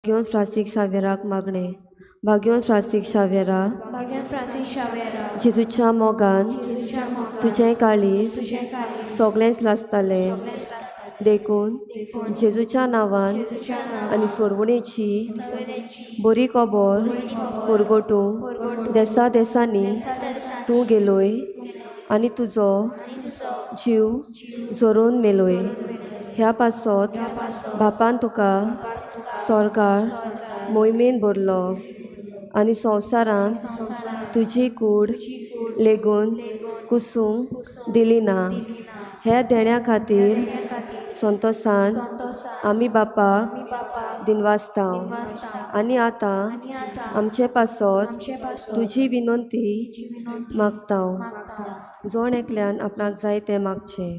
भाग्यवान फ्रांसीक सावेराक मागणे. भाग्यवान फ्रांसीक सावेरा, भाग्यवान फ्रांसीस शावेरा, जेजूच्या मोगान जेजूच्या मोगान तुझें काळीज तुझें काळीज सगळेंच लासताले. सगळेंच लासतालें. देखून देखून जेजूच्या नांवान जेजूच्या नांवान आनी सोडवणेची सगळ्यांची बरी खबर बरी खबर परगटूंक परगटूंक देसा देसांनी देसा-देसांनी तूं गेलोय आनी तुजो आनी तुजो जीव जीव जोरोवन मेलोय. मेलोय. ह्या पासत ह्या पासत बापान तुका तुका सरकार सरकार मोहिमेन भरलो आनी संवसारान संवसारांत तुजी कूड तुजी कूड लेगून लेगून कुसूंक दिली ना. दिली ना. ह्या देण्या खातीर देण्या खातीर संतोसान संतोषान आमी बापाक आमी बापाक दिनवासता. दिनवासता. आनी आतां आनी आतां आमचे पासत आमचे पासत तुजी विनंती तुजी विनंती मागता. मागता. जोण एकल्यान आपणाक जाय तें मागचें.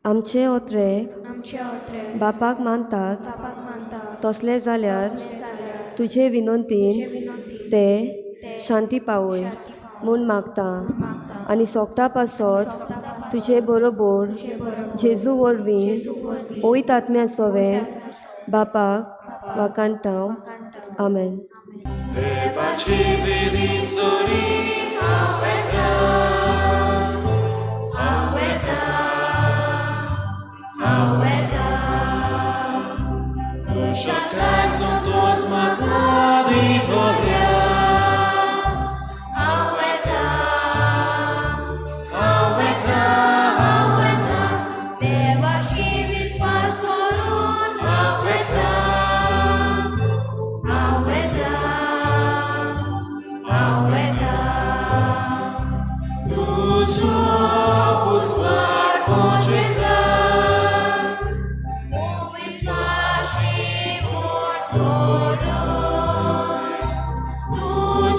आमचे ओत्रेक आमचे ओत्रेक बापाक मानतात बापाक मानतात. तसले जाल्यार तसलें जाल्यार तुजे तुजे विनंतीन विनंतीन ते शांती पावय शांती पावय म्हूण मागता. मागता. आनी सोगता पासत सोगता पासत तुजे बरोबर तुजे बरोबर जेजू वरवीं जेजू वरवीं ओयत आत्म्या सोवे आत्म्याचो बापाक वाकाणटाव. वाकाणटाव. आमेन. Devaci vedi sori aveta, aveta, aveta. Ușatai sunt toți măcării gloria. Aveta, aveta, aveta. Deva și vis pastorul aveta. Aveta, aveta, tu somos var pochegar, umis mashi mortodoi, tu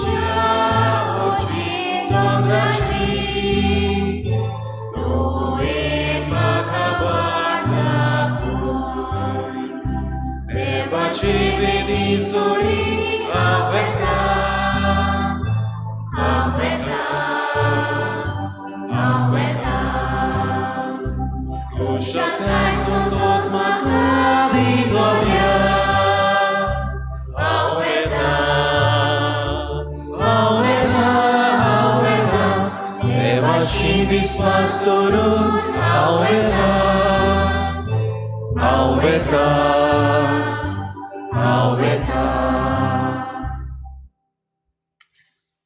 ja ocindom raști, tu in macabanda pui, devaci vedi sori aveta, aveta, aveta. Crușatai sunt toți măcării gloria. Aveta, aveta, aveta. Deva și vis pastorul aveta, aveta, aveta.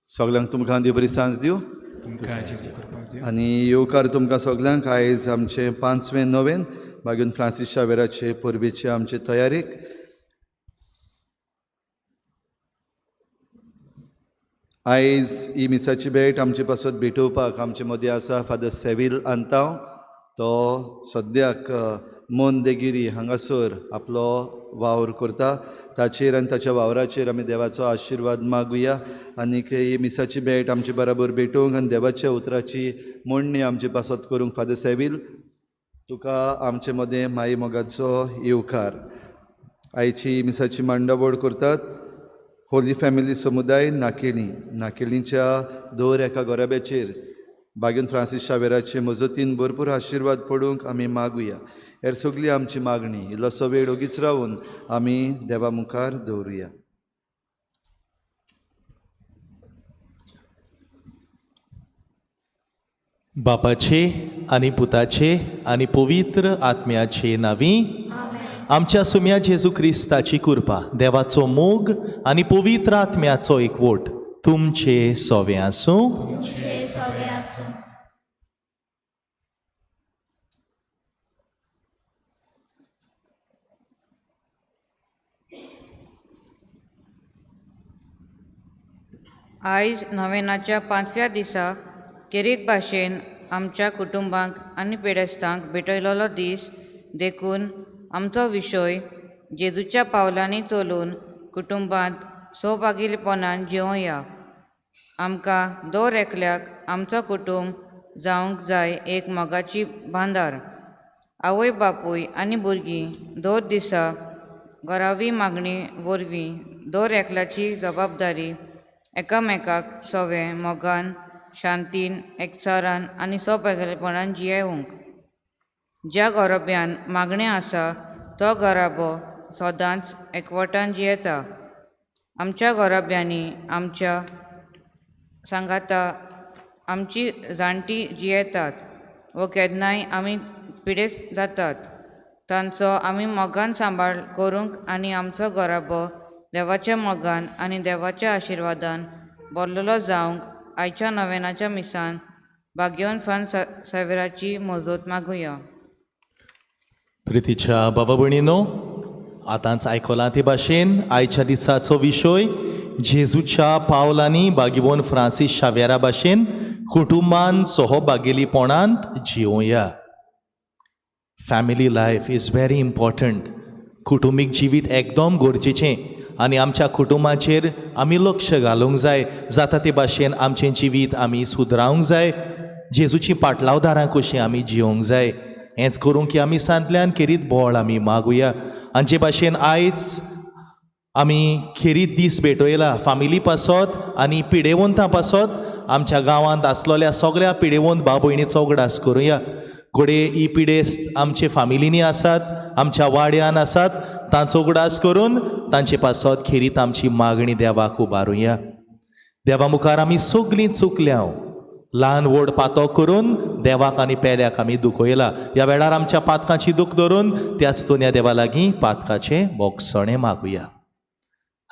सगळ्यांक तुमकां देव बरी सांज दिवं. तुमकां जेजू करपाक दिवं. आनी येवकार तुमकां सगळ्यांक आयज आमचें 5वें नोवेन भाग्यवान फ्रांसीस शावेराचे परबेचे आमचे तयारेक आयज ही मिसाची भेट आमचे पासत भेटोवपाक आमचे मदीं आसा फादर सेवील आंताव. तो सद्याक मोंदेगिरी हांगासर आपलो वावर करता. ताचेर आनी ताच्या वावराचेर आमी देवाचो आशिर्वाद मागुया. आनीक ही मिसाची भेट आमचे बराबर भेटोवंक आनी देवाच्या उतराची मोडणी आमचे पासत करूंक फादर सेवील तुका आमचे मदें माई मोगाचो येवकार. आयची मिसाची मांडावळ करतात होली फॅमिली समुदाय नाकेळी. नाकेळीच्या दर एका गोराब्याचेर भाग्यवान फ्रांसीस शावेराचे मजतीन भरपूर आशिर्वाद पडूंक आमी मागुया. हेर सगळी आमची मागणी इल्लोसो वेळ ओगीच रावन आमी देवा मुखार दवरुया. बापाचे आनी पुताचे आनी पवित्र आत्म्याचे नांवी आमच्या सुम्या जेजू क्रिस्ताची कृपा देवाचो मोग आनी पवित्र आत्म्याचो एकवट तुमचे सोवे आसूं. तुमचे सवे आसूं. आयज नोवेनाच्या 5व्या दिसा केरीत भाशेन आमच्या कुटुंबांक आनी पेडेस्तांक भेटयलोलो दीस देखून आमचो विशय जेजूच्या पावलांनी चलून कुटुंबांत सौभागिलपणान जिवोया. आमकां दर एकल्याक आमचो कुटुंब जावंक जाय एक मोगाची बांदार. आवय बापूय आनी भुरगीं दर दिसा घरावी मागणी वरवीं दर एकल्याची जबाबदारी एकामेकाक सोवे मोगान शांतीन एकचारान आनी सोपेगळेपणान जियेवंक. ज्या गरोब्यान मागणें आसा तो गराबो सदांच एकवटान जियेता. आमच्या गरोब्यांनी आमच्या सांगाता आमची जाणटी जियेतात व केन्नाय आमी पिडेस्त जातात. तांचो आमी मोगान सांबाळ करूंक आनी आमचो गराबो देवाच्या मोगान आनी देवाच्या आशिर्वादान भरलेलो जावंक आयच्या नवेनाच्या मिसान भाग्यवन फान सेवेराची मजत मागुया. प्रितीच्या बाबा भयणीनो, आतांच आयकलां ते भाशेन आयच्या दिसाचो विशय जेजूच्या पावलांनी भाग्यवन फ्रांसीस शावेरा भाशेन कुटुंबान सहभागिलीपणांत जिवोया. Family life is very important. कुटुंबीक जिवीत एकदम गरजेचें आनी आमच्या कुटुंबाचेर आमी लक्ष घालूंक जाय. जाता ते भाशेन आमचें जिवीत आमी सुदरावंक जाय. जेजूची पाटलावदारां कशीं आमी जिवंक जाय. हेंच करूंक की आमी सांतल्यान खेरीत बोळ आमी मागुया. आनी जे भाशेन आयज आमी खेरीत दीस भेटयला फामिली पासत आनी पिडेवंतां पासत आमच्या गांवांत आसलोल्या सगळ्या पिडेवंत भाव भयणीचो उगडास करुया. घोडे ही पिडेस्त आमचे फामिलींनी आसात, आमच्या वाड्यान आसात, तांचो उगडास करून तांचे पासत खेरीत आमची मागणी देवाक उबारुया. देवा मुखार आमी सगळीं चुकल्या, ल्हान व्हड पातो करून देवाक आनी पेल्याक आमी दुखयला. ह्या वेळार आमच्या पातकांची दूख धरून त्याच तोन्या देवा लागीं पातकाचें बोगसणें मागुया.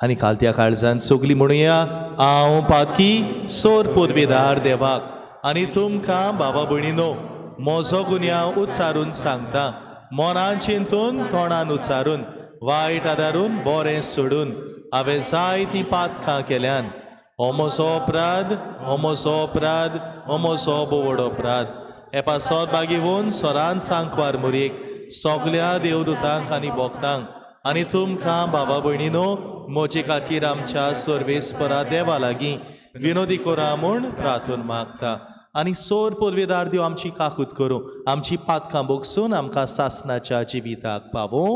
आनी कालत्या काळजान सगळीं म्हणुया, हांव पातकी सोर पदवेदार देवाक आनी तुमकां बाबा भयणीनो म्हजो गुन्यांव उच्चारून सांगता. मनान चिंतून तोंडान उच्चारून वायट आदारून बरें सोडून हांवें जायतीं पातकां केल्यान. हो म्हजो अपराध, हो म्हजो अपराध, हो म्हजो बोवड अपराध. हे पासत बागेवून सोरान सांकवार मुरेक सगळ्या देवदूतांक आनी भक्तांक आनी तुमकां बाबा भयणीनो म्हजे खातीर आमच्या सर्वेस्परा देवा लागीं विनोदी कोरा म्हूण प्रार्थून मागता. आनी सोर पदवेदार देव आमची काकूत करूं, आमची पातकां बोगसून आमकां सासणाच्या जिविताक पावो.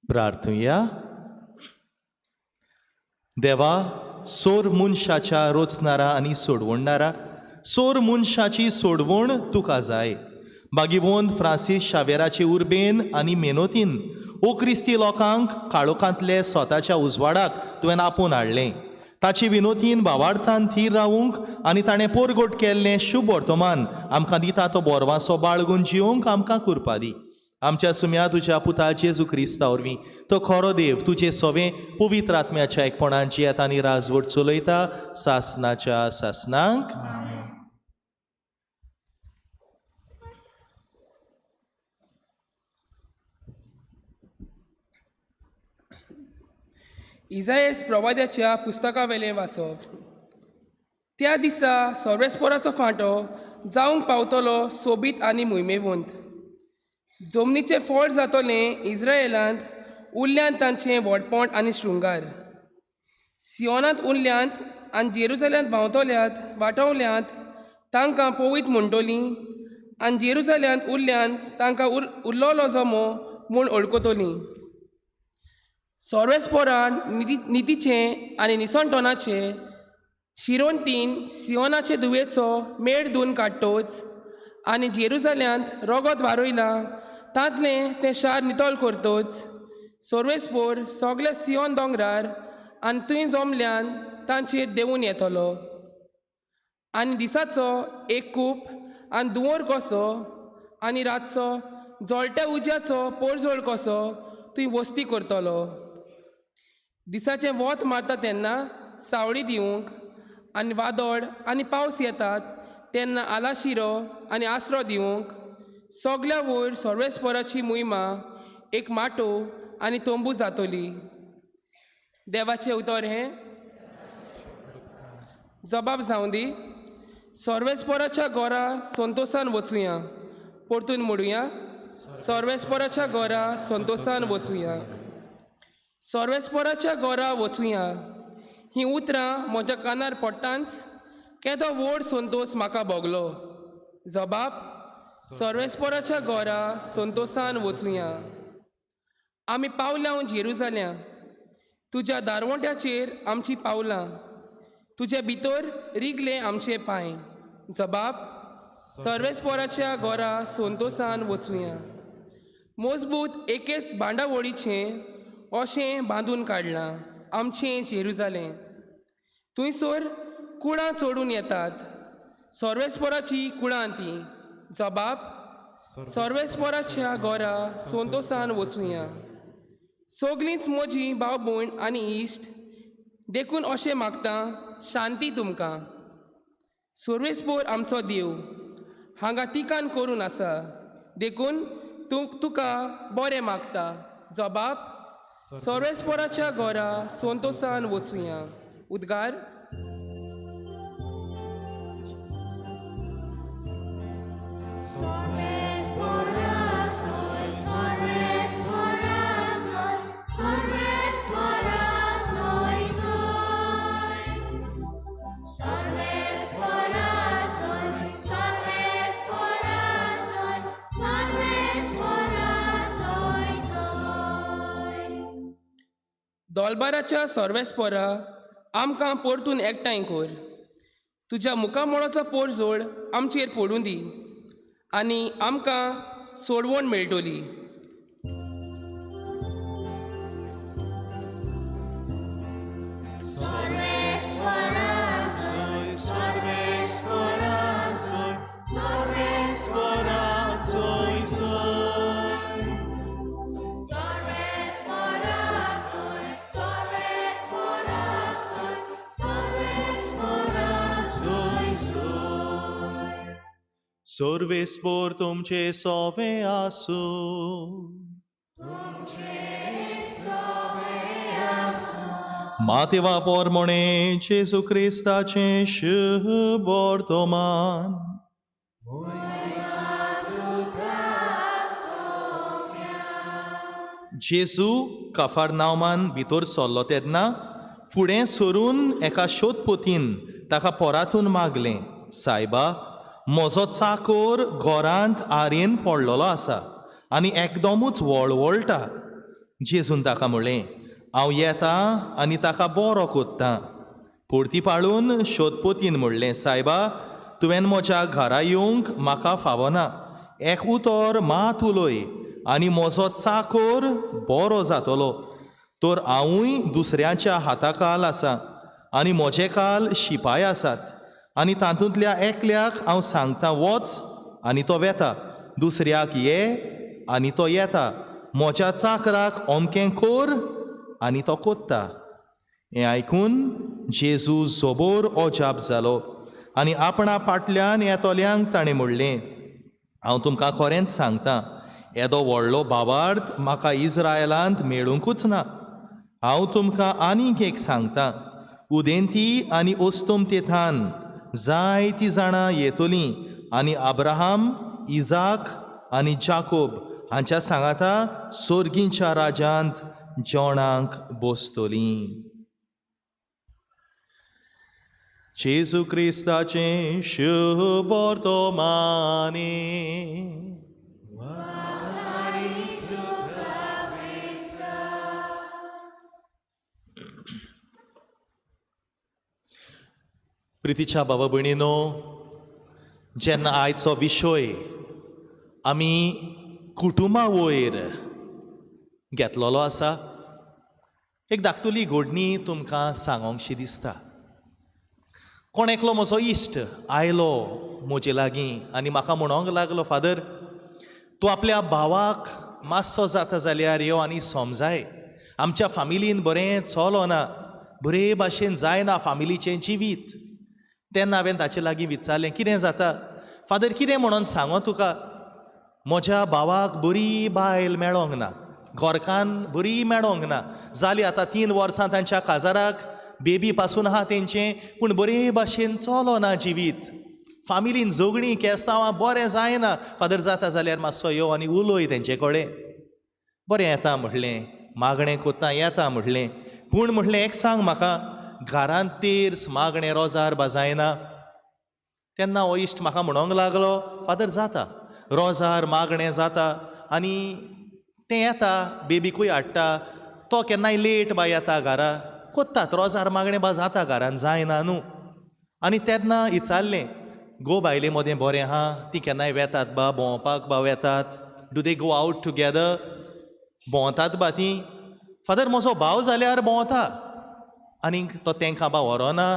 प्रार्थूया. देवा, सोर मनशाच्या रोचणारा आनी सोडवणारा, सोर मनशाची सोडवण तुका जाय. बागीवंत फ्रांसीस शावेराचे उर्बेन आनी मेहनतीन ओ क्रिस्ती लोकांक काळोखांतले स्वताच्या उजवाडाक तुवें आपोवन हाडलें. ताचे विनोतीन भावार्थान थीर रावूंक आनी ताणें पोरगोट केल्लें शुभ वर्तमान आमकां दिता तो बोरवांचो बाळगून जिवंक आमकां कृपा दी. आमच्या सुम्या तुज्या पुता जेजू क्रिस्ता वरवीं तो खरो देव तुजे सोवे पवित्र आत्म्याच्या एकपणान जियेता आनी राजवट चलयता सासणाच्या सासणांक. इजायेस प्रवाद्याच्या पुस्तका वेलें वाचप. त्या दिसा सर्वेस्पराचो फांटो जावंक पावतलो सोबीत आनी मोहिमेवंत. जमनीचें फळ जातलें इस्रायेलांत उरल्यांत तांचें व्हडपण आनी शृंगार. सियोनांत उरल्यांत आनी जेरुसल्यांत भावतल्यात वाटवल्यांत तांकां पवित्र म्हणटलीं आनी जेरुसल्यांत उरल्यांत तांकां उरलोलो जमो म्हूण वळखतलीं. सर्वेस्परान नितीचें आनी निसणटोनाचें शिरोंतीन सियोनाचे दुवेचो मेळ धुवन काडटोच आनी जेरुसल्यांत रगत वारोयलां तांतलें तें शार नितोल करतोच. सर्वेस्पोर सगळे सियोन दोंगरार आनी थंय जमल्यान तांचेर देंवून येतलो. आनी दिसाचो एक कूप आनी दुवर कसो आनी रातचो जळट्या उज्याचो पोरजोळ कसो थंय वस्ती करतलो. दिसाचें वत मारता तेन्ना सावळी दिवंक आनी वादळ आनी पावस येतात तेन्ना आलाशिरो आनी आसरो दिवंक सगल्या वयर सर्वेस्पराची मोहिमा एक माटो आनी तोंबू जातली. देवाचें उतर हें जबाब जावं दी. सर्वेस्पराच्या घरा संतोशान वचुया. परतून म्हणुया, सर्वेस्पराच्या घरा संतोशान वचुया. सर्वेस्पराच्या घरा वचुया. ही उतरां म्हज्या कानार पडटांच केदो व्हड संतोश म्हाका भोगलो. जबाब, सर्वेस्पराच्या घरा संतोशान वचुया. आमी पावल्या जेरुजाल्या. तुज्या दारवंट्याचेर आमची पावलां. तुजे भितर रिगले आमचे पांय. जबाब, सर्वेस्पराच्या घरा संतोशान वचुया. मजबूत एकेच बांडावळीचें अशें बांदून काडलां आमचें जेरुजालें. थंयसर कुळां चडून येतात. सर्वेस्पराची कुळां तीं. जबाब, सर्वेस्पराच्या घरा संतोशान वचुया. सगळींच म्हजी भाव भयण आनी इश्ट देखून अशें मागता, शांती तुमकां. सर्वेस्पर आमचो देव हांगा तिकान करून आसा देखून तुका बरें मागता. जबाब, सर्वेस्पराच्या घरा संतोशान वचुया. उद्गार. दोलबाराच्या सर्वेस्परा आमकां परतून एकठांय कर. तुज्या मुखामळाचो पोरजोळ आमचेर पडूं दी आनी आमकां सोडवण मेळटली. सर्वेस्पर तुमचे सोवे आसू. मातेवा पोरमोणे जेजू क्रिस्ताचें शुभ वर्तमान. जेजू कफारनावमान भितर सरलो तेन्ना फुडें सरून एका शोधपोतीन ताका पोरातून मागलें, सायबा, म्हजो चाकर घरांत आरेन पडलेलो आसा आनी एकदमूच वळवळटा. जेजून ताका म्हणलें, हांव येतां आनी ताका बरो कोत्तां. परती पाळून शोधपोतीन म्हणलें, सायबा, तुवें म्हज्या घरा येवंक म्हाका फावना. एक उतर मात उलय आनी म्हजो चाकर बरो जातलो. तर हांवूय दुसऱ्याच्या हाताखाल आसा आनी म्हजे काल शिपाय आसात आनी तातूंतल्या एकल्याक हांव सांगता वच आनी तो वेता, दुसऱ्याक ये आनी तो येता, म्हज्या चाकराक अमकें कर आनी तो कोत्ता. हें आयकून जेजू जोबोर अजाप जालो आनी आपणा फाटल्यान येतोल्यांक ताणें म्हणलें, हांव तुमकां खरेंच सांगतां, येदो व्हडलो भावार्थ म्हाका इस्रायलांत मेळूंकूच ना. हांव तुमकां आनीक एक सांगतां, उदेंती आनी ओस्तोमतेथान जायतीं जाणां येतलीं आनी अब्राहम, इजाक आनी जाकोब हांच्या सांगाता सोर्गींच्या राज्यांत जेवणाक बसतलीं. जेजू क्रिस्ताचें शुभ वर्तमाने. प्रितीच्या बाबा भयणीनो, जेन्ना आयचो विशय आमी कुटुंबा वयर घेतलेलो आसा, एक धाकटुली घडणी तुमकां सांगोंकशी दिसता. कोण एकलो म्हजो इश्ट आयलो म्हजे लागीं आनी म्हाका म्हणोंक लागलो, फादर, तूं आपल्या भावाक मातसो जाता जाल्यार यो आनी समजाय. आमच्या फामिलीन बरें चलोना, बरे भाशेन जायना फामिलीचें जिवीत. तेन्ना हांवें ताचे लागीं विचारलें कितें जाता. फादर कितें म्हणून सांगो तुका. म्हज्या भावाक बरी बायल मेळोंक ना, घोरकान बरी मेळोंक ना. जालीं आतां 3 वर्सां तांच्या काजाराक, बेबी पासून आहा तेंचें, पूण बरे भाशेन चलो ना जिवीत. फामिलीन झगडीं केस्तांवां बरें जायना. फादर जाता जाल्यार मातसो यो आनी उलय तेंचे कडेन. बरें येता म्हटलें, मागणें कोत्ता येता म्हटलें. पूण म्हटलें एक सांग म्हाका, घरांत तेर्स मागणें रोजार बाजायना. तेन्ना हो इश्ट म्हाका म्हणोंक लागलो, फादर जाता रोजार मागणें जाता आनी तें येता, बेबीकूय हाडटा. तो केन्नाय लेट बा येता घरा, कोत्तात रोजार मागणें बा जाता घरान, जायना न्हू. आनी तेन्ना विचारलें, गो बायले मदें बरें आहा, ती केन्नाय वेतात बा भोंवपाक बा वेतात, do they go out together, भोंवतात बा ती. फादर म्हजो भाव जाल्यार भोंवता, आनीक तो तेंकां बा व्हरोना.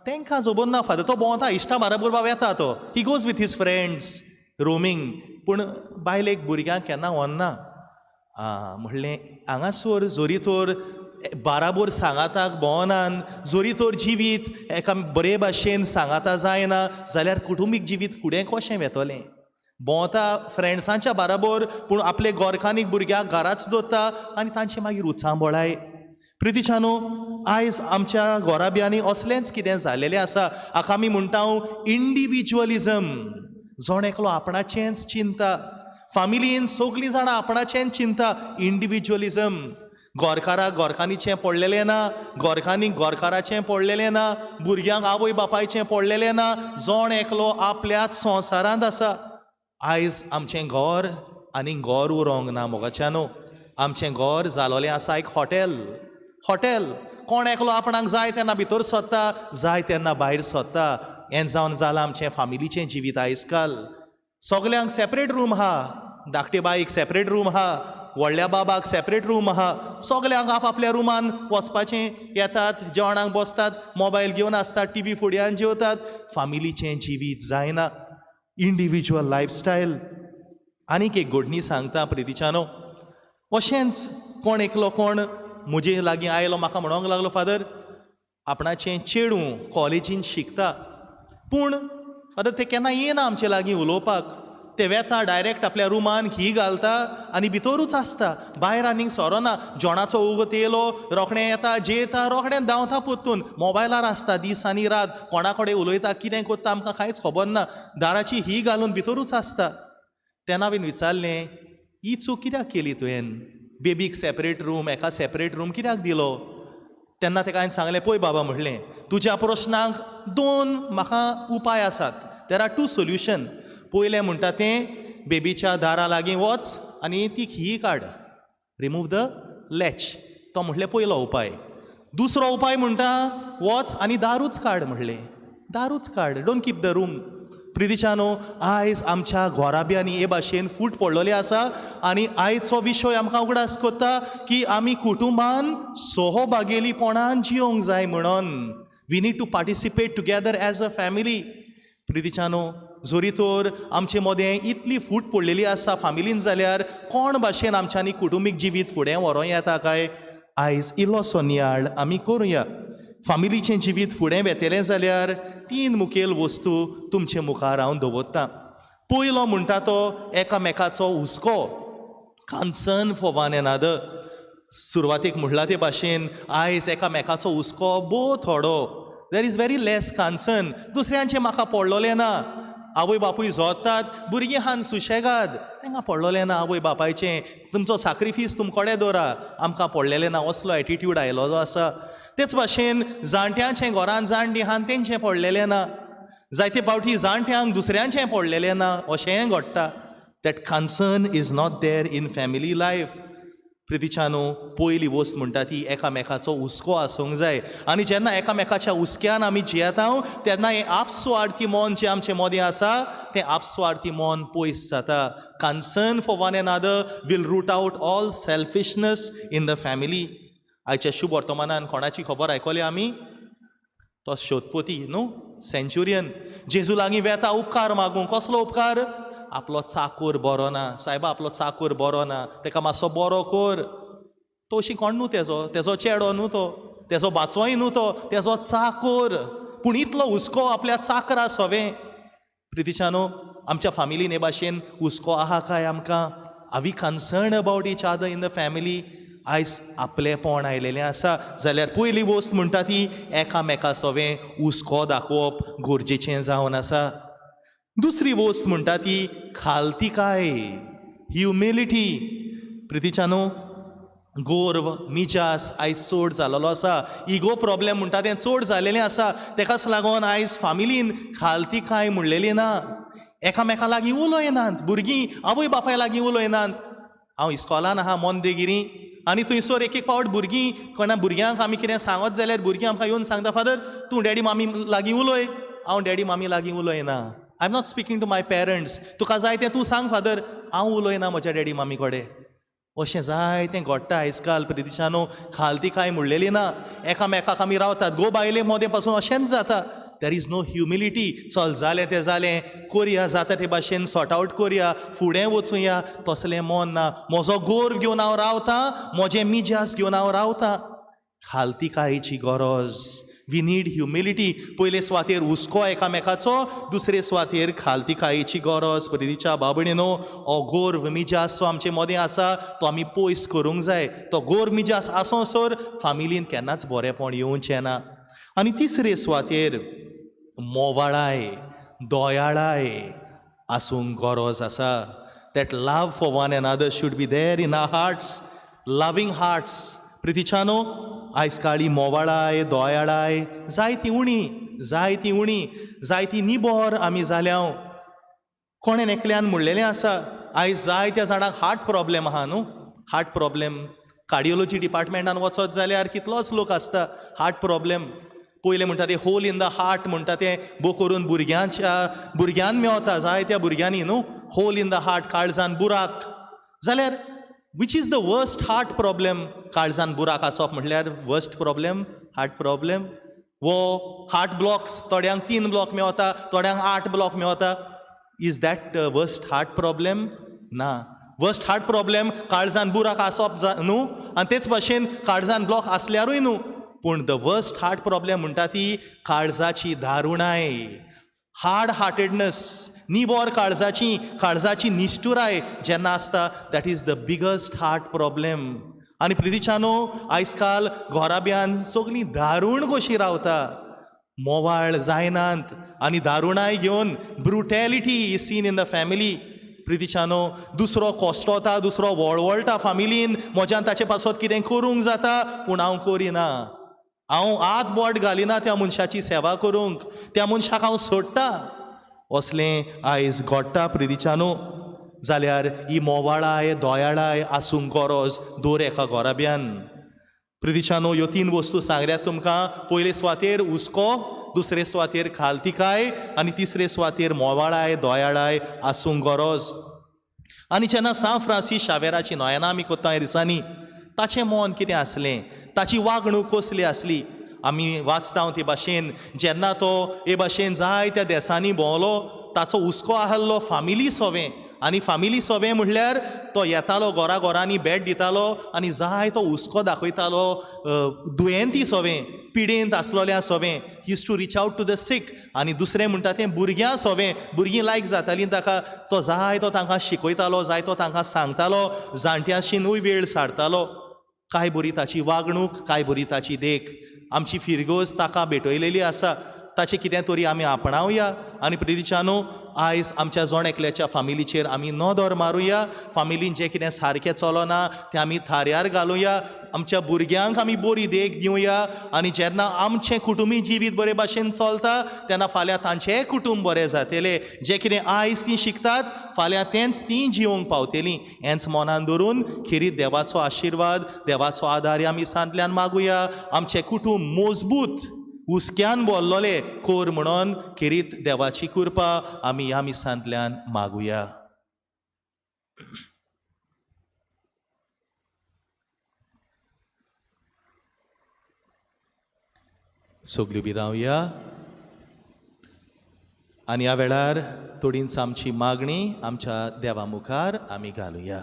तेंकां जबोन ना फादर, तो भोंवता, इश्टां बाराबर बा वेता तो, he goes with his friends roaming. पूण बायलेक भुरग्यांक केन्ना व्हरना. म्हणलें हांगासर जोरी तर बाराबर सांगाताक भोंवनान, जोरी तर जिवीत एका बरे भाशेन सांगाता जायना जाल्यार कुटुंबीक जिवीत फुडें कशें वेतोलें. भोंवता फ्रेंड्सांच्या बाराबर, पूण आपले गोरकानीक भुरग्यांक घराच दवरता आनी तांची मागीर उचांबळाय. प्रितीच्यानो, आयज आमच्या गोराब्यांनी असलेंच कितें जालेलें आसा. हाका आमी म्हणटा इंडिविज्युअलिजम. जोण एकलो आपणाचेंच चिंता. फामिलीन सगलीं जाणां आपणाचेंच चिंता. इंडिविज्युअलिजम. गोरकाराक गोरकानीचें पडलेलें ना, गोरकानीक गोरकाराचें पडलेलें ना, भुरग्यांक आवय बापायचें पडलेलें ना. जोण एकलो आपल्याच संवसारांत आसा. आयज आमचें घोर आनी घोर उरोंक ना मोगाच्यानो. आमचें घोर जालोलें आसा एक हॉटेल. कोण एकलो आपणाक जाय तेन्ना भितर सोदता, जाय तेन्ना भायर सोदता. हें जावन जालां आमचें फामिलीचें जिवीत आयज काल. सगल्यांक सेपरेट रूम आहा, धाकटे बायक सेपरेट रूम आहा, व्हडल्या बाबाक सेपरेट रूम आहा. सगल्यांक आपल्या रुमान वचपाचें, येतात जेवणाक बसतात, मोबायल घेवन आसतात, टीव्ही फुड्यान जेवतात. फामिलीचें जिवीत जायना. Individual lifestyle. आनीक एक घडणी सांगता प्रितीच्यानो. अशेंच कोण एकलो कोण म्हजे लागीं आयलो, म्हाका म्हणोंक लागलो, फादर आपणाचें चेडूं कॉलेजीन शिकता, पूण फादर तें केन्ना येना आमचे लागीं उलोवपाक. ते वेता डायरेक्ट आपल्या रुमान ही घालता आनी भितरूच आसता, भायर आनीक सोरोना. जेवणाचो उगत येयलो, रोखडें येता, जेयता, रोखडें धांवता पोत्तून, मोबायलार आसता दीस आनी रात. कोणा कडेन उलयता, कितें कोत्ता आमकां कांयच खबर ना. दाराची ही घालून भितरूच आसता. तेन्ना हांवें विचारलें, ही चूक कित्याक केली तुवें? बेबीक सेपरेट रूम, एका सेपरेट रूम कित्याक दिलो? तेन्ना ताका हांवें सांगलें, पळय बाबा म्हटलें, तुज्या प्रश्नांक 2 म्हाका उपाय आसात. There are 2 solution. पयलें म्हणटा तें, बेबीच्या दारा लागीं वच आनी ती खी काड, रिमूव द लॅच. तो म्हटलें पयलो उपाय. दुसरो उपाय म्हणटा, वच आनी दारूच काड. म्हटलें दारूच काड, डोंट कीप द रूम. प्रितीच्यानो, आयज आमच्या घोराब्यांनी हे भाशेन फूट पडलेले आसा. आनी आयचो विशय आमकां उगडास कोत्ता की आमी कुटुंबान सोहभागेलीपणान जियोंक जाय म्हणून. We need to participate together as a family. प्रितीच्यानो, जोरी तर आमचे मदें इतली फूट पडलेली आसा फामिलीन, जाल्यार कोण भाशेन आमच्यांनी कुटुंबीक जिवीत फुडें व्हरों येता काय? आयज इल्लोसो नियाळ आमी करुया. फामिलीचें जिवीत फुडें वेतेलें जाल्यार 3 मुखेल वस्तू तुमचे मुखार हांव दवरतां. पयलो म्हणटा तो एकामेकाचो हुस्को. Concern for one another. सुरवातेक म्हणला ते भाशेन आयज एकामेकाचो हुस्को भोव थोडो. There is very less concern. दुसऱ्यांचें म्हाका पडलोलें ना. आवय बापूय जोडटात, भुरगीं हान सुशेगाद, तांकां पडलोलें ना आवय बापायचें. तुमचो सॅक्रिफीस तुमकोडे दवरा, आमकां पडलेलें ना, असलो एटिट्यूड आयलोलो आसा. तेच भाशेन जाणट्यांचें घरान जाणटी हान तेंचें पडलेलें ना. जायते फावटी जाणट्यांक दुसऱ्यांचें पडलेलें ना, अशेंय घडटा. That concern is not there in family life. प्रितीच्यानो, पयली वस्त म्हणटा ती एकामेकाचो हुस्को आसूंक जाय. आनी जेन्ना एकामेकाच्या हुस्क्यान आमी जियेता तेन्ना हें आपस्वार्थी मन जें आमचे मदें आसा तें आपस्वार्थी मन पयस जाता. Concern for one another will root out all selfishness in the family. आयच्या शुभ वर्तमानान कोणाची खबर आयकली आमी? तो शोधपोती न्हू, सेंच्युरियन. जेजू लागीं वेता उपकार मागूंक. कसलो उपकार? आपलो चाकर बरो ना, सायबा आपलो चाकर बरो ना, ताका मातसो बरो कर. तो अशी कोण न्हू, तेजो चेडो न्हू, तो तेजो बाचोय न्हू, तो तेजो चाकर. पूण इतलो हुस्को आपल्या चाकरा सवें प्रितीच्यानो आमच्या फॅमिलीन हे भाशेन हुस्को आहा काय आमकां are we concern about each other in the family आयज आपलेपण आयलेलें आसा जाल्यार पयली वस्त म्हणटा ती एकामेका सवें हुस्को दाखोवप गरजेचें जावन आसा दुसरी वस्त म्हणटा ती खालतिकाय ह्युमिलिटी प्रितीच्यानो गोर्व मिजास आयज चड जालोलो आसा इगो प्रॉब्लेम म्हणटा तें चड जालेलें आसा तेकाच लागून आयज फॅमिलीन खालतिकाय म्हणलेली ना एकामेका लागीं उलयनात भुरगीं आवय बापाय लागीं उलयनात हांव इस्कॉलान आहा मोंदेगिरी आनी थंयसर एक पावट भुरगीं कोणा भुरग्यांक आमी कितें सांगत जाल्यार भुरगीं आमकां येवन सांगता फादर तूं डॅडी मामी लागीं उलय हांव डॅडी मामी लागीं उलयना I am not speaking to my parents तुका जाय तें तूं सांग फादर हांव उलयना म्हज्या डॅडी मामी कडेन अशें जाय तें घडटा आयज काल प्रितीच्यानो खालतिकाय म्हणलेली ना एकामेकाक आमी रावतात गो बायले मोदें पासून अशेंच जाता देर इज नो ह्युमिलिटी चल जालें तें जालें करया जाता ते भाशेन सॉर्ट आवट करया फुडें वचुया तसलें मन ना म्हजो गोर्व घेवन हांव रावतां म्हजें मिजास घेवन हांव रावतां खालतिकायेची गरज वी नीड ह्युमिलिटी पयले सुवातेर हुस्को एकामेकाचो दुसरे सुवातेर खालतिकायेची गरज प्रितीच्या बाबडीनो हो गोर्व मिजास जो आमचे मदें आसा तो आमी पयस करूंक जाय तो गोर्व मिजास आसोसर फॅमिलीन केन्नाच बरेंपण येवचें ना आनी तिसरे सुवातेर मोवाळाय दोयाळाय आसूंक गरज आसा that love for one another should be there in our hearts loving hearts प्रितीच्यानो आयज काळी मोवाळाय दोयाळाय जायती उणी जायती निबोर आमी जाल्याव कोणें एकल्यान म्हणलेलें आसा आयज जायत्या जाणांक हार्ट प्रॉब्लेम आहा न्हू हार्ट प्रॉब्लेम कार्डिओलॉजी डिपार्टमेंटान वचत जाल्यार कितलोच लोक आसता हार्ट प्रॉब्लेम पयलें म्हणटा ते होल इन द हार्ट म्हणटा तें बो करून भुरग्यान मेवता जायत्या भुरग्यांनी न्हू होल इन द हार्ट काळजान बुराक जाल्यार which is the worst heart problem काळजान बुराक आसप म्हटल्यार वर्स्ट प्रॉब्लेम हार्ट प्रॉब्लेम वो हार्ट ब्लॉक्स थोड्यांक 3 ब्लॉक मेवता थोड्यांक 8 ब्लॉक मेवता is that worst heart problem ना वर्स्ट हार्ट प्रॉब्लेम काळजान बुराक आसप न्हू आनी तेच भाशेन काळजान ब्लॉक आसल्यारूय न्हू पूण द वर्स्ट हार्ट प्रॉब्लेम म्हणटा ती काळजाची दारुणाय हार्ड हार्टेडनेस निबोर काळजाची निश्ठुराय जेन्ना आसता that is the biggest heart problem आनी प्रितीच्यानो आयज काल घोराब्यान सगळीं दारूण कशी रावता मोवाळ जायनात आनी दारुणाय घेवन brutality is seen in the family प्रितीच्यानो दुसरो कोश्टोता दुसरो वळवळटा फॅमिलीन म्हज्यान ताचे पासत कितें करूंक जाता पूण हांव करिना हांव आत बोट घालिना त्या मनशाची सेवा करूंक त्या मनशाक हांव सोडटा असलें आयज घडटा प्रितीच्यानो जाल्यार ही मोवाळाय दोयाळाय आसूंक गरज दर एका घोराब्यान प्रितीच्यानो ह्यो 3 वस्तू सांगल्यात तुमकां पयले सुवातेर हुस्को दुसरे सुवातेर खालतिकाय आनी तिसरे सुवातेर मोवाळाय दोयाळाय आसूंक गरज आनी जेन्ना सान फ्रांसीस शावेराची नोयनां आमी कोत्ता ह्या दिसांनी ताचें मन कितें आसलें ताची वागणूक कसली आसली आमी वाचता ते भाशेन जेन्ना तो हे भाशेन जायत्या देसांनी भोंवलो ताचो हुस्को आहलो फामिली सवें आनी फामिली सवें म्हणल्यार तो येतालो घोरांनी भेट दितालो आनी जाय तो हुस्को दाखयतालो दुयेंती सवें पिडेंत आसलोल्या सवें use to reach out to the sick आनी दुसरें म्हणटा तें भुरग्यां सवें भुरगीं लायक जातालीं ताका तो जाय तो तांकां शिकयतालो जाय तो तांकां सांगतालो जाणट्यांशीनूय वेळ सारतालो काय बरी ताची वागणूक काय बरी ताची देख आमची फिरगोज ताका भेटयलेली आसा ताचें कितें तरी आमी आपणावया आनी प्रितीच्यानो आयज आमच्या जोण एकल्याच्या फामिलीचेर आमी नदर मारुया फामिलीन जें कितें सारकें चलना तें आमी थाऱ्यार घालुया आमच्या भुरग्यांक आमी बरी देख दिवया आनी जेन्ना आमचें कुटुंबी जिवीत बरे भाशेन चलता तेन्ना फाल्यां तांचेंय कुटुंब बरें जातलें जें कितें आयज तीं शिकतात फाल्यां तेंच तीं जिवंक पावतलीं हेंच मनान धरून खिरीत देवाचो आशिर्वाद देवाचो आदार आमी सांतल्यान मागुया आमचें कुटुंब मजबूत हुस्क्यान बोल्लोले कोर म्हणून खिरीत देवाची कृपा आमी ह्या मिसांतल्यान मागुया सगळीं बी रावया आनी ह्या वेळार थोडींच आमची मागणी आमच्या देवा मुखार आमी घालुया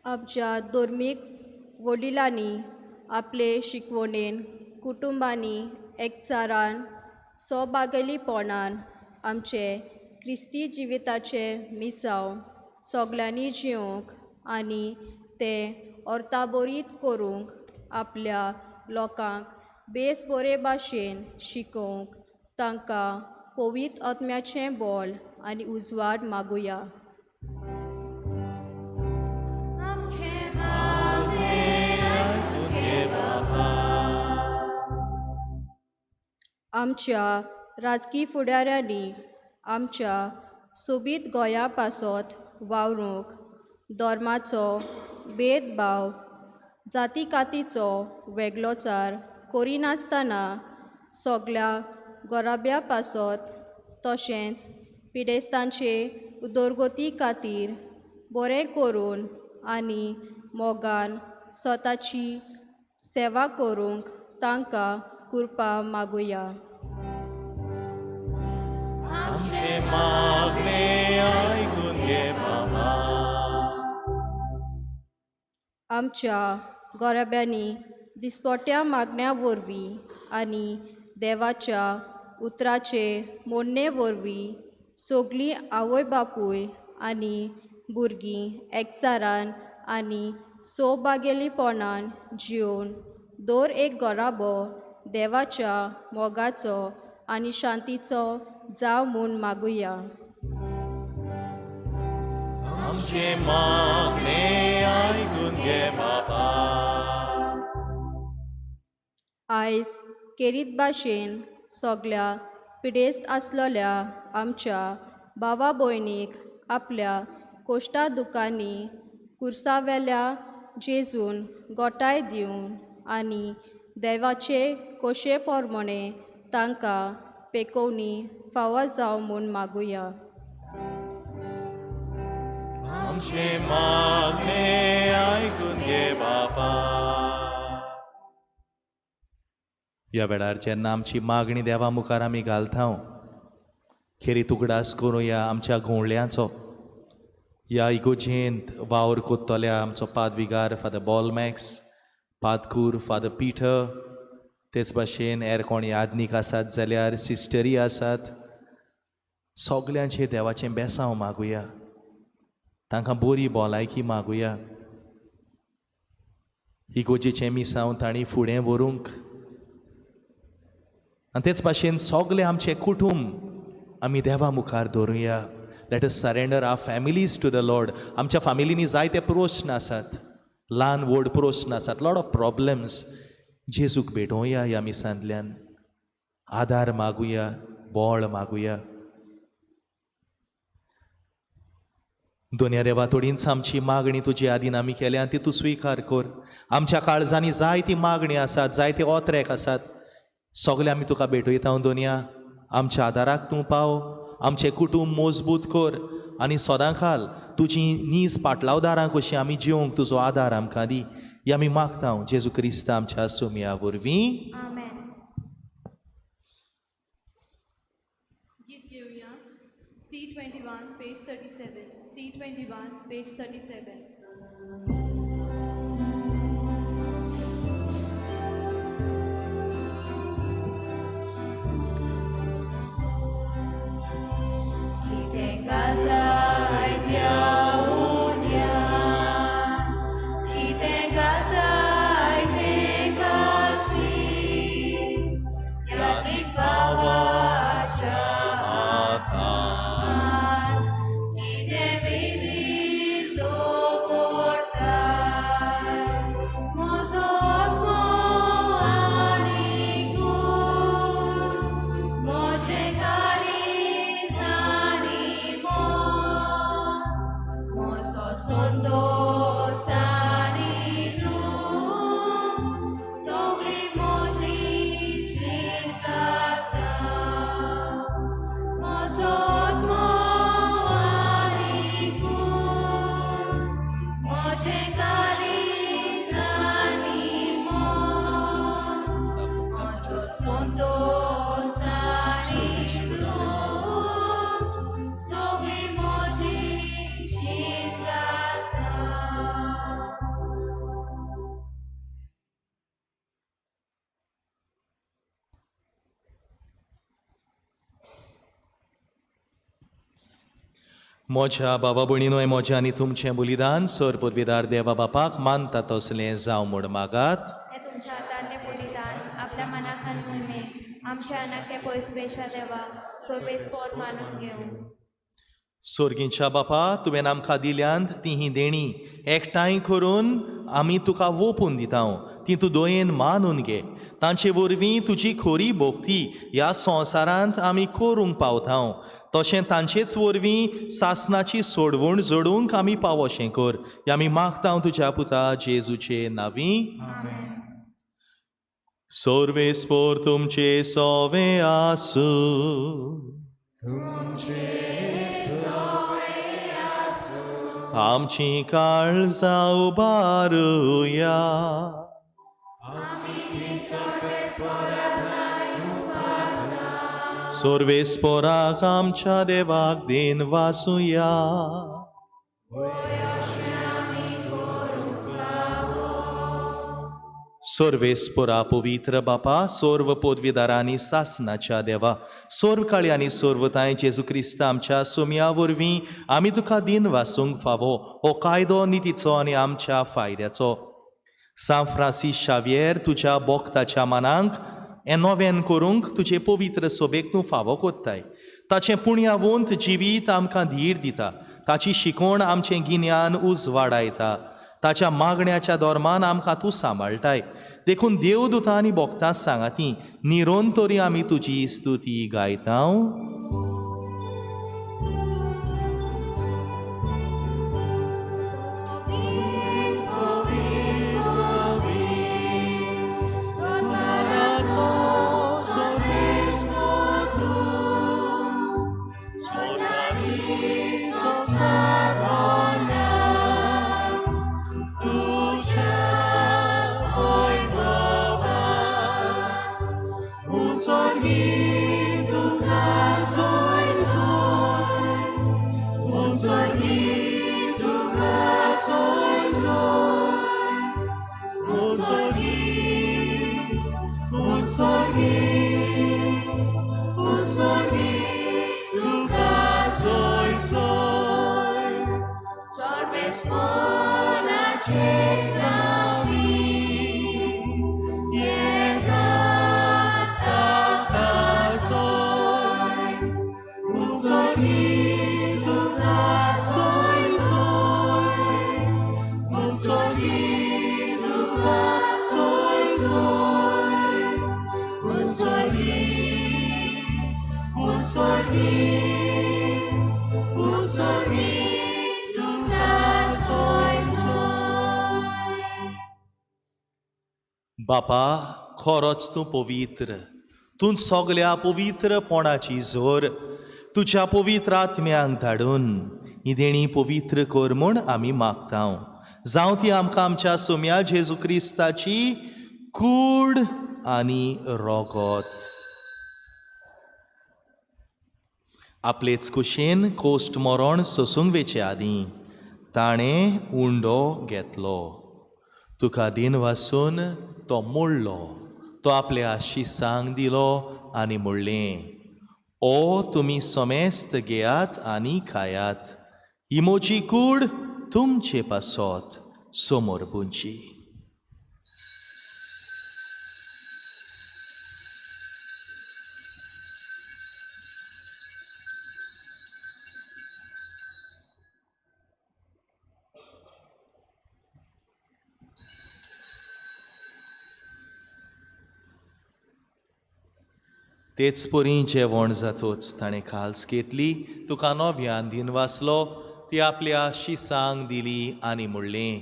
आमच्या धर्मीक वडिलांनी आपले शिकवणेन कुटुंबांनी एकचारान सोबागेलीपणान आमचे क्रिस्ती जिविताचे मिसाव सगल्यांनी जिवंक आनी ते अर्थाबरीत करूंक आपल्या लोकांक बेस बरे भाशेन शिकोवंक तांकां पवित्र आत्म्याचें बळ आनी उजवाड मागुया. आमच्या राजकीय फुडाऱ्यांनी आमच्या सोबीत गोंया पासत वावरूंक धर्माचो भेदभाव जाती कातीचो वेगळोचार करिनासतना सगळ्या गराब्या पासत तशेंच पिडेस्तांचे उदरगती खातीर बरें करून आनी मोगान स्वताची सेवा करूंक तांकां कृपा मागुया. आमचे मागणे आयकून घे बाबा. आमच्या गराब्यांनी दिसपट्ट्या मागण्या वरवीं आनी देवाच्या उतराचे मोडणे वरवीं सगळीं आवय बापूय आनी भुरगीं एकचारान आनी सोबागेलीपणान जिवन दर एक गराबो देवाच्या मोगाचो आनी शांतीचो जाव म्हूण मागुया. आमचे मागणे आयकून घे बाबा. आयज केरीत भाशेन सगळ्या पिडेस्त आसलेल्या आमच्या भावा भयणीक आपल्या कोश्टा दुखांनी कुर्सावेल्या जेजून गोठाय दिवन आनी देवाचे कोशे पोरमणे तांकां पेकोवनी फावो जाव म्हूण मागुया. आमचे मागणे आयकून घे बाबा. ह्या वेळार जेन्ना आमची मागणी देवा मुखार आमी घालता खेरीत उगडास करुया आमच्या घोवळ्यांचो. ह्या इगोजेंत वावर कोत्तोल्या आमचो पादविगार फादर बॉलमॅक्स, पादकूर फादर पिटर, तेच भाशेन हेर कोण यादनीक आसात जाल्यार सिस्टरी आसात, सगल्यांचें देवाचें बेसांव मागुया. तांकां बरी भलायकी मागुया. इगोजेचें मिसांव तांणी फुडें व्हरूंक आनी तेच भाशेन सगळे आमचे कुटुंब आमी देवा मुखार दवरुया. Let us surrender our families to the Lord. आमच्या फॅमिलीनी जायते प्रश्न आसात, ल्हान व्हड प्रश्न आसात, लॉट ऑफ प्रॉब्लेम्स. जेजूक भेटोवया ह्या मिसांतल्यान, आदार मागुया, बळ मागुया. दोनया देवा थोडींच आमची मागणी तुजे आदीन आमी केल्या आनी ती तूं स्विकार कर. आमच्या काळजांनी जायती मागणी आसात, जायते ओत्रेक आसात, सगळे आमी तुका भेटयता दोनया. आमच्या आदाराक तूं पाव, आमचे कुटुंब मजबूत कर आनी सदांकाल तुजी नीज पाटलावदारां कशी आमी जिवंक तुजो आदार आमकां दी. ही आमी मागता जेजू क्रिस्त आमच्या सुमया वरवीं. आमेन. गीत घेवया. C21 page 37. C21 page 37. कितें घालताय त्या उन्यान, कितें घालताय तें काशी, यादीक भावाच्या हातान, कितें विधीर दवरताय, म्हजो आत्मो आनी गूण, म्हजें काळीज आनी मोन, म्हजो संतोष आनी दूख, सगळी म्हजी जीण घालता. म्हजो आत्मो आनी गूण, म्हजें काळीज आनी मोन, म्हजो संतोष आनी दूख, सगळी म्हजी जीण घालता. म्हज्या बाबा भयणीनोय म्हजें आनी तुमचें बलिदान सोर पदवीदार देवा बापाक मानता तसलें जावं म्हूण मागात. हे तुमच्या हातांतलें बलिदान आपल्या मनाखान मोहिमेक आमच्या अनाके पयस बेशा देवा सोबेज पोट मानून घेवं. सोर्गींच्या बापा तुवें आमकां दिल्यांत ती ही देणी एकठांय करून आमी तुका ओपून दिता ती तूं दोयेन मानून घे. तांचे वरवीं तुजी खोरी भोक्ती ह्या संवसारांत आमी करूंक पावता. तशें तांचेच वरवीं सासणाची सोडवण जोडूंक आमी पावोशें कर. हें आमी मागता तुज्या पुता जेजूचे नांवी. सोर्वेस्पोर तुमचे सोवे आसूं. आमची काळजां उबारुया. सोर्वेस्पोराक आमच्या देवाक दिन वासुया. सोर्वेस्पोरा पवित्र बापा सोर्व पदवीदारांनी सासनाच्या देवा सोर्व काळी आनी सोर्वताय जेजू क्रिस्त आमच्या सोम्या वरवीं आमी तुका दिन वासूंक फावो हो कायदो नितीचो आनी आमच्या फायद्याचो. सान फ्रांसीस शावियर तुज्या भोक्ताच्या मनांक हें नोवें करूंक तुजे पवित्र सोबेक तूं फावो कोत्ताय. ताचें पुण्यवंत जिवीत आमकां धीर दिता. ताची शिकवण आमचें गिन्यान उजवाडायता. ताच्या मागण्याच्या धोर्मान आमकां तूं सांबाळटाय. देखून देवदूतां आनी भोक्तां सांगाती निरोंतोरी आमी तुजी स्तुती गायता. बापा खरोच तूं पवित्र. तूं सगल्या पवित्रपणाची जोर तुज्या पवित्र आत्म्यांक धाडून ही देणी पवित्र कर म्हूण आमी मागता. जावं ती आमकां आमच्या सोम्या जेजू क्रिस्ताची कूड आनी रोगोत. आपलेच कुशेन कोश्ट मरण सोसूंक वेचे आदीं ताणें उंडो घेतलो. तुका दिन वासून तो मोडलो. तो आपल्या शिसांक दिलो आनी म्हणलें, ओ तुमी समेस्त घेयात आनी खायात. ही म्हजी कूड तुमचे पासत समोर पुंची. तेच परी जेवण जातोच ताणें खाल्स घेतली. तुका नव्यान दिन वाचलो. ती आपल्या शिसांक दिली आनी म्हणलें,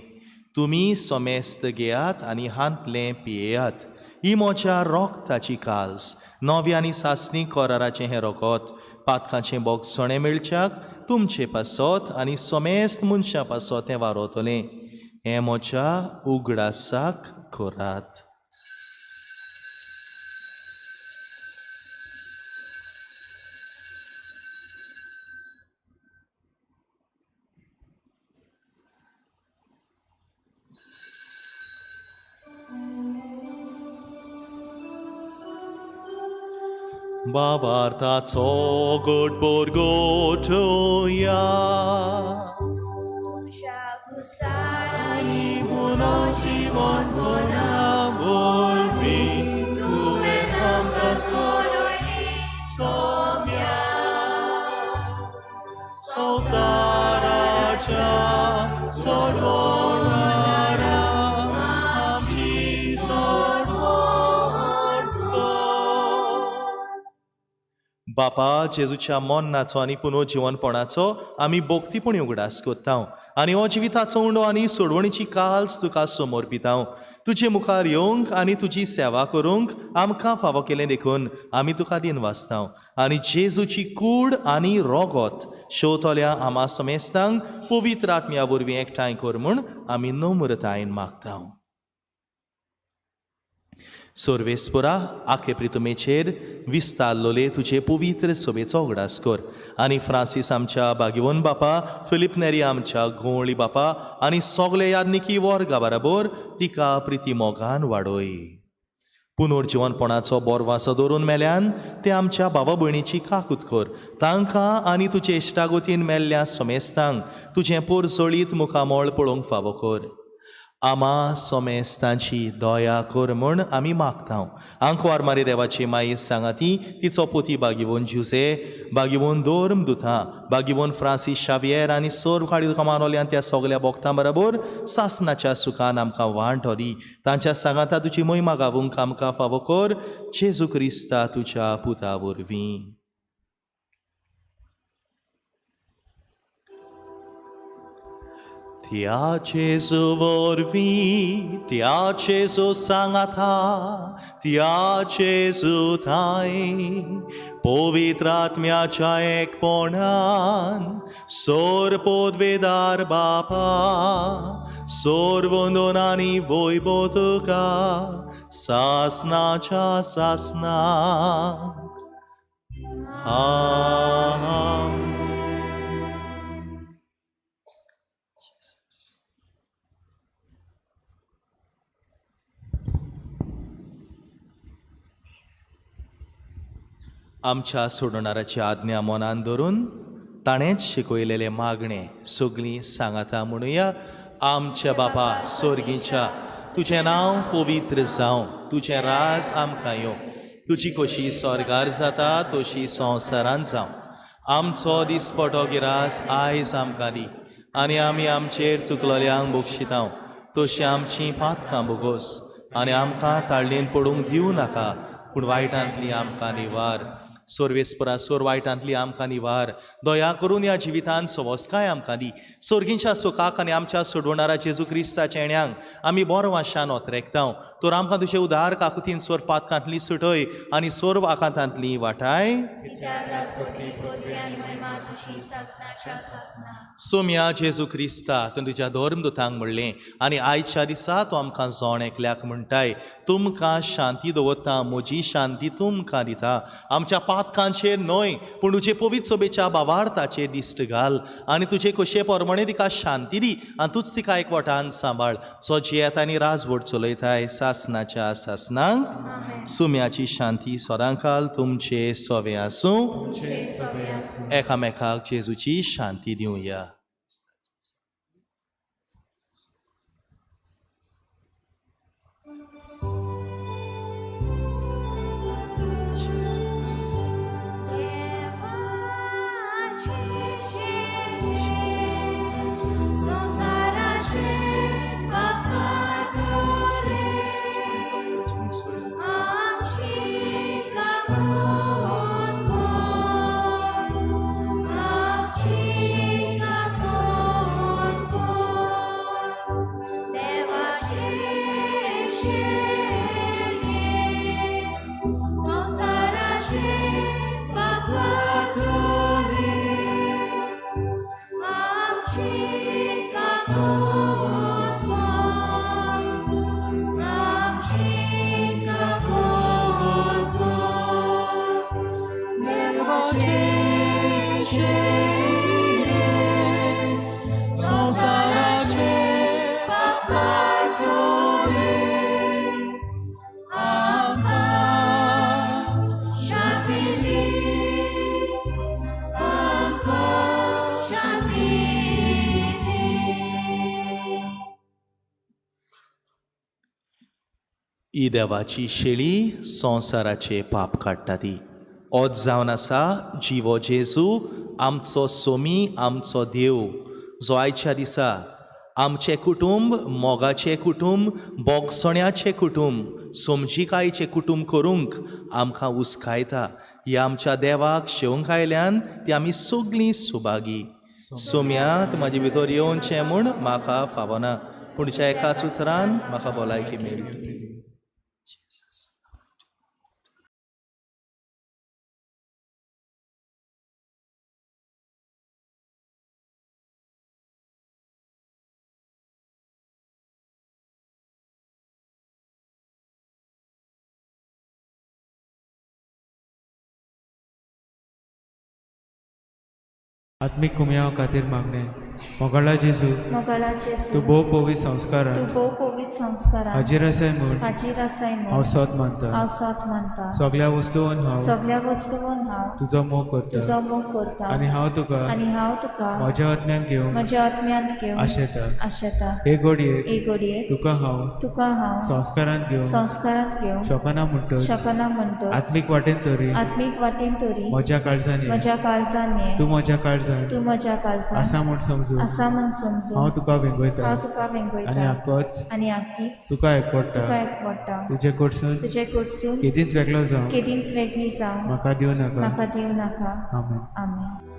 तुमी समेस्त घेयात आनी हांतलें पियेयात. ही म्हज्या रोगताची काल्स नव्यानी सासणी कोराराचें हें रोगोत पातकाचें बोगसणें मेळच्याक तुमचे पासत आनी समेस्त मनशां पासत हें वारोतलें. हें म्हज्या उगडासाक करात. बाबार्थाचो गोड पोरगोटोया तुझ्या घुसाळी मुनो जीवन बोना बोलवी तुवें आमकां सोडोयली सोम्या संवसाराच्या सोडोणारा आमची सोडवण कर. बापा जेजूच्या मोन्नाचो आनी पुनर्जीवनपणाचो आमी भोक्तीपणी उगडास कोत्ता आनी हो जिविताचो उंडो आनी सोडवणीची काल्स तुका समोर पिता. तुजे मुखार येवंक आनी तुजी सेवा करूंक आमकां फावो केलें देखून आमी तुका दिन वाचता आनी जेजूची कूड आनी रोगोत शेवतोल्या आमा समेस्तांक पवित्र आत्म्या वरवीं एकठांय कर म्हूण आमी नम्रतायेन मागता. सोर्वेस्पुरा आखे प्रितुमेचेर विस्तारलोले तुजे पवित्र सभेचो उगडास कर आनी फ्रांसीस आमच्या बागिवोन बापा, फिलिप नेरी आमच्या घोवळी बापा आनी सोगले यादनिकी वर्गा बराबर तिका प्रिती मोगान वाडोय. पुनर्जीवनपणाचो बोरवासो दवरून मेल्यान ते आमच्या भावा भयणीची काकूत कर. तांकां आनी तुजे इश्टागोतीन मेल्ल्या समेस्तांक तुजें पोरसोळीत मुखामोळ पळोवंक फावो कर. आमा समेस्तांची दया कर म्हूण आमी मागता. आंकवार मारी देवाची माई सांगाती तिचो पोती बागिवोन ज्युसे, बागिवोन दोर्म दुथा, बागिवोन फ्रांसीस शावियर आनी सोर काडी कमानोल्यान त्या सगल्या भोगतां बरोबर सासनाच्या सुखान आमकां वांटोली. तांच्या सांगाता तुजी मोहिमा गावूंक आमकां फावो कर. जेजू क्रिस्ता तुज्या पुता वरवीं. त्या जेजू वरवीं, त्या जेजू सांगाता, त्या जेजू थाय पवित्र आत्म्याच्या एकपणान सोर पोदवेदार बापा, सोर वंदन आनी वैभव तुका सासनाच्या सासना. आमेन. आमच्या सोडणाराची आज्ञा मनान धरून ताणेंच शिकयलेले मागणे सगळीं सांगाता म्हणुया. आमच्या बापा सोर्गीच्या, तुजें नांव पवित्र जावं, तुजें राज आमकां येवं, तुजी कशी स्वर्गार जाता तशी संवसारांत जावं. आमचो दिसपटो गिरास आयज आमकां दी आनी आमी आमचेर चुकलोल्यांक बक्षिता तशी आमचीं पातकां बोगोस आनी आमकां ताळणेन पडूंक दिवं नाका पूण वायटांतली आमकां निवार. सोर्वेस्परा सोर वायटांतली आमकां निवार. दया करून ह्या जिवितांत सवस्काय आमकां दी. सोर्गींच्या सुखाक आनी आमच्या सोडवणारा जेजू क्रिस्ताच्या येण्याक आमी बरो वाशान ओतरेकता. तर आमकां तुजे उदार काकुतीन सोर पातकांतली सुटय आनी सोर वाकांतांतली वाटाय. सोम्या जेजू क्रिस्ता तुवें तुज्या धर्मदुतांक म्हणलें आनी आयच्या दिसा तूं आमकां जोण एकल्याक म्हणटाय. तुमकां शांती दवरता, म्हजी शांती तुमकां दिता. आमच्या पातकांचेर न्हय पूण तुजे पवित्र सभेच्या भावार्थाचेर दिश्ट घाल आनी तुजे कशे परमणे तिका शांती दी आनी तूच तिका एकवटान सांबाळ. सो जियेत आनी राजवट चलयताय सासनाच्या सासनांक. सुम्याची शांती सदांकाल तुमचे सोवे आसूं. एकामेकाक जेजूची शांती दिवया. Amchi ही देवाची शेळी संवसाराचे पाप काडटा ती. ओज जावन आसा जिवो जेजू आमचो सोमी आमचो देव, जो आयच्या दिसा आमचे कुटुंब, मोगाचे कुटुंब, बोगसण्याचे कुटुंब, समजिकायेचे कुटुंब करूंक आमकां उस्कायता. ह्या आमच्या देवाक शेवंक आयल्यान ती आमी सगळीं सुभागी. सोम्यांत म्हाजे भितर येवचें म्हूण म्हाका फावना, पुणच्या एकाच उतरान म्हाका भलायकी मेळ्ळी. आत्मिक कुमया खातीर मागणे. मोगाळा जेजू, मोगाळा जेजू, तूं भोव पवित्र संस्कारान तूं भोव पवित्र संस्कारान हाजीर आसाय म्हूण हाजीर आसाय हांव म्हूण सोत मानता. हांव सोत मानता. सगळ्या वस्तूंत हांव सगळ्या वस्तूंत हांव तुजो मोग करता तुजो मोग करता आनी हांव तुका आनी हांव तुका म्हज्या आत्म्यान घेवंक म्हज्या आत्म्यांत घेवन आशेता. आशेता. हे घडयेक एक घडयेक तुका हांव तुका हांव संस्कारान घेवंक संस्कारांत घेवन शकना म्हणटच शकना म्हणटो आत्मीक वाटेन तरी आत्मीक वाटेन तरी म्हज्या काळजांनी म्हज्या काळजांनी तूं म्हज्या काळजान तूं म्हज्या काळजान आसा म्हूण समजू. आसा म्हूण समजू. हांव तुका वेंगयता हांव तुका आनी वेंगयता आक्कोच आनी आख्खीच तुका तुका एकवडटा. एकवडटा. तुजे कडसून तुजे कडसून केदींच वेगळो जावं केदींच वेगळी जावं म्हाका दिवं नाका. म्हाका दिवं नाका. आमेन. आमेन.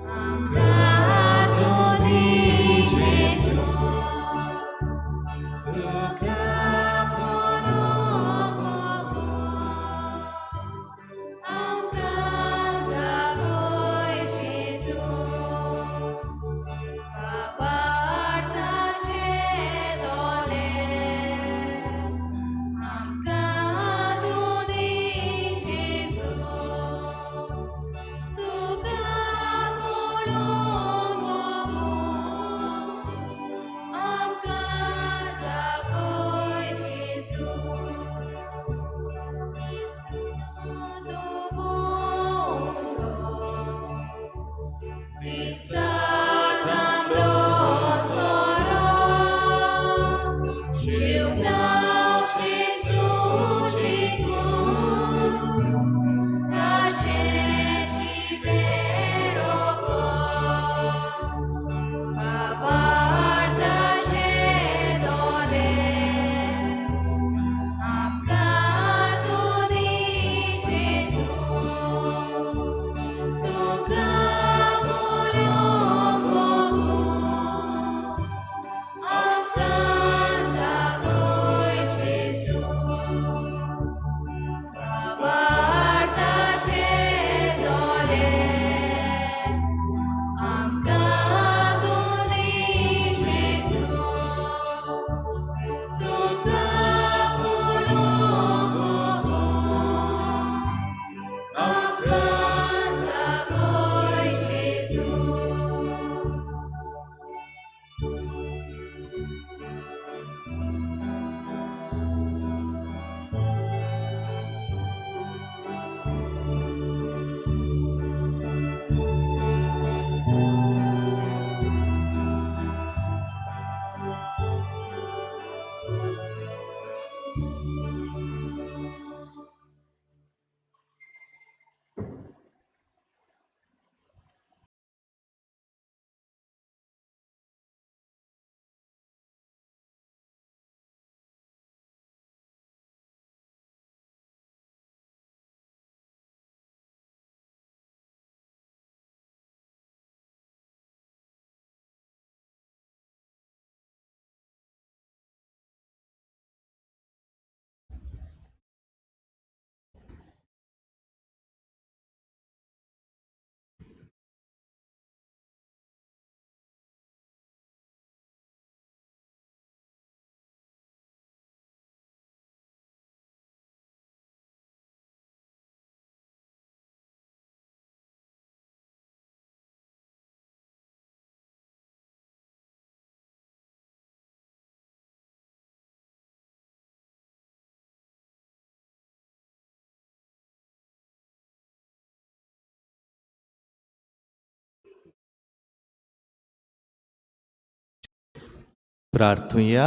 प्रार्थुया.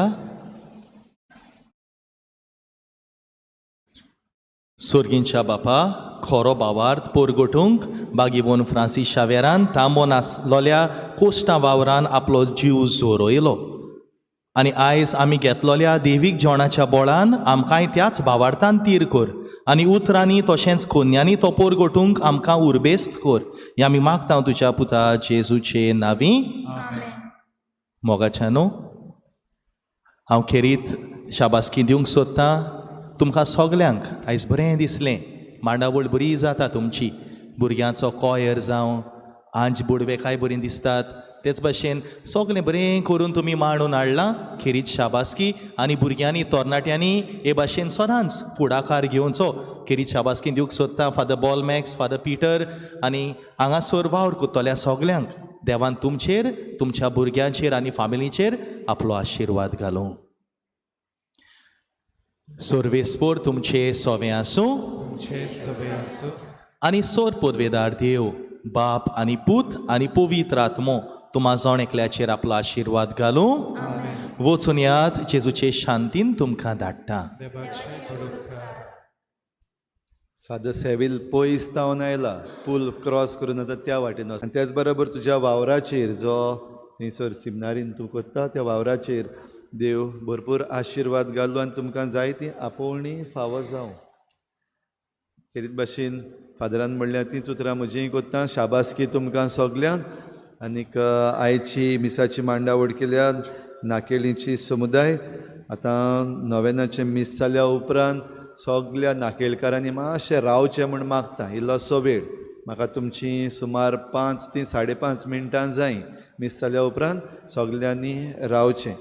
सोर्गींच्या बापा खरो भावार्थ पोरगोटूंक बागीबोन फ्रांसीस शावेरान तांबोन आसलोल्या कोस्टा वावरान आपलो जीव जोरोयलो आनी आयज आमी घेतलोल्या देवीक जेवणाच्या बोळान आमकांय त्याच भावार्थान तीर कर आनी उतरांनी तशेंच खोन्यांनी तो पोरगोटूंक आमकां उर्बेस्त कर हें आमी मागता तुज्या पुता जेजूचे नांवी मोगाच्यानो हांव खेरीत शाबासकी दिवंक सोदतां तुमकां सगल्यांक आयज बरें दिसलें मांडावळ बरी जाता तुमची भुरग्यांचो कॉयर जावं आंज बुडवेकाय बरी दिसतात तेच भाशेन सगलें बरें करून तुमी मांडून हाडलां खेरीत शाबासकी आनी भुरग्यांनी तरणाट्यांनी हे भाशेन सदांच फुडाकार घेवचो खेरीत शाबासकी दिवंक सोदता फादर बॉलमॅक्स फादर पिटर आनी हांगासर वावर कोत्तोल्या सगल्यांक देवान तुमचेर तुमच्या भुरग्यांचेर आनी फामिलीचेर आपलो आशिर्वाद घालूं सोर्वेस्पोर तुमचे सोवें आसूं आनी सोर पोदवेदार देव बाप आनी पूत आनी पवित्र आत्मो तुम्हा जाण एकल्याचेर आपलो आशिर्वाद घालूं वचून यात जेजूचे शांतीन तुमकां धाडटा फादर सेवील पयस तावन आयला पूल क्रॉस करून आतां त्या वाटेन आनी त्याच बरोबर तुज्या वावराचेर जो थंयसर सिमनारीन तूं कोत्ता त्या वावराचेर देव भरपूर आशिर्वाद घालूं आनी तुमकां जाय ती आपोवणी फावो जावं खेरीत भाशेन फादरान म्हणल्यार तींच उतरां म्हजीं कोत्ता शाबासकी तुमकां सगल्यांक आनीक आयची मिसाची मांडावळ केल्या नाकेळीची समुदाय आतां नोवेनाचें मीस जाल्या उपरांत सगल्या नाकेळकारांनी मातशें रावचें म्हूण मागता इल्लोसो वेळ म्हाका तुमची सुमार 5 ते 5.5 मिनटां जाय मीस जाल्या उपरांत सगल्यांनी रावचें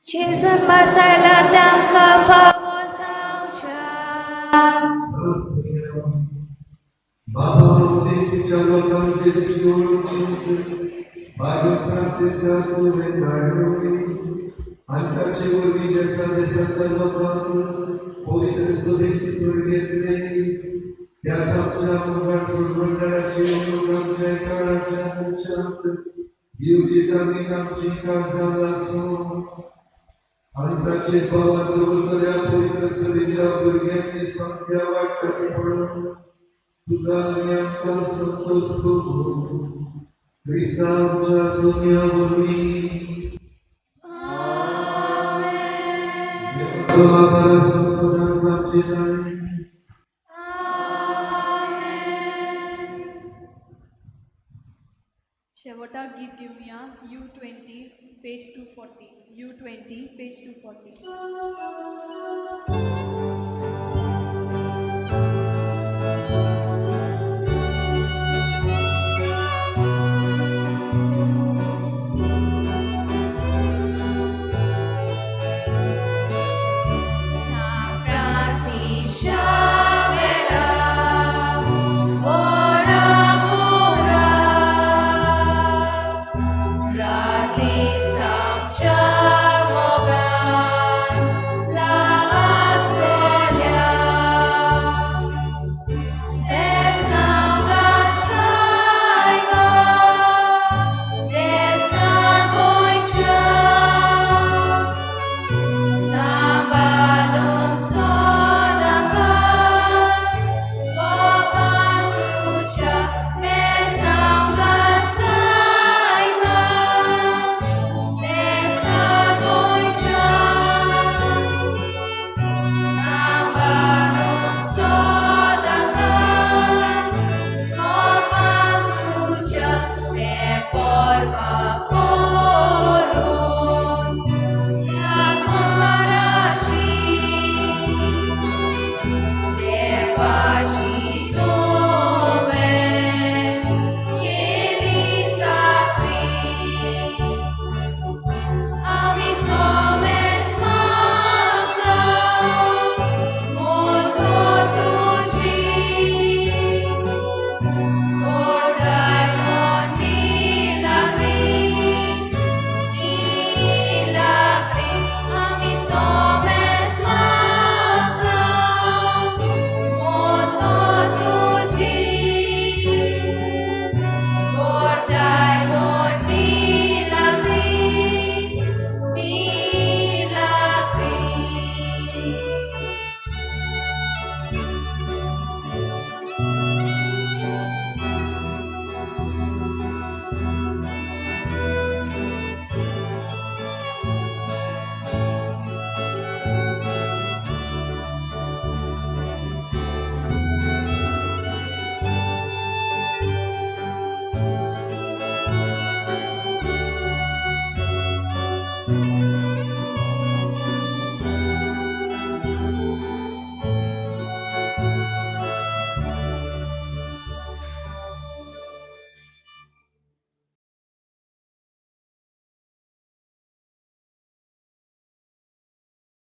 जेजून बसायला तांकां फावो जावच्या आणि ताचे भावात दवरतल्या पवित्र सभेच्या भुरग्यांची संख्या वाडटाली म्हणून तुका आमी आमकां संतोष करू क्रिस्ता आमच्या सोम्या वरवीं देवाचो आदार आसूं सदांच आमचेर आनी शेवटाक गीत घेवया U20 पेज 240 U20 पेज 240